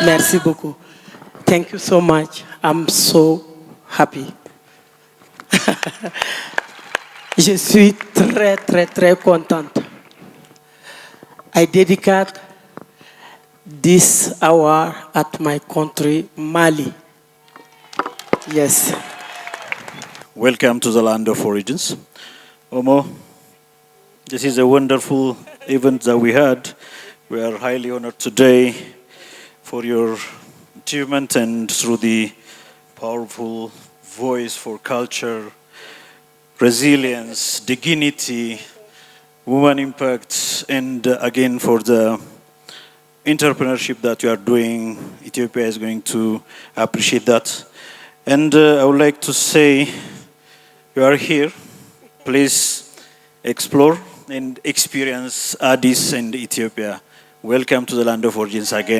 Merci beaucoup. Thank you so much. I'm so happy. Je suis très, très, très contente. I dedicate this hour at my country, Mali. Yes. Welcome to the land of origins. Umuu, this is a wonderful event that we had. We are highly honored today for your achievement and through the powerful voice for culture, resilience, dignity, woman impact, and again for the entrepreneurship that you are doing. Ethiopia is going to appreciate that. And I would like to say, you are here. Please explore and experience Addis and Ethiopia. Welcome to the land of origins again.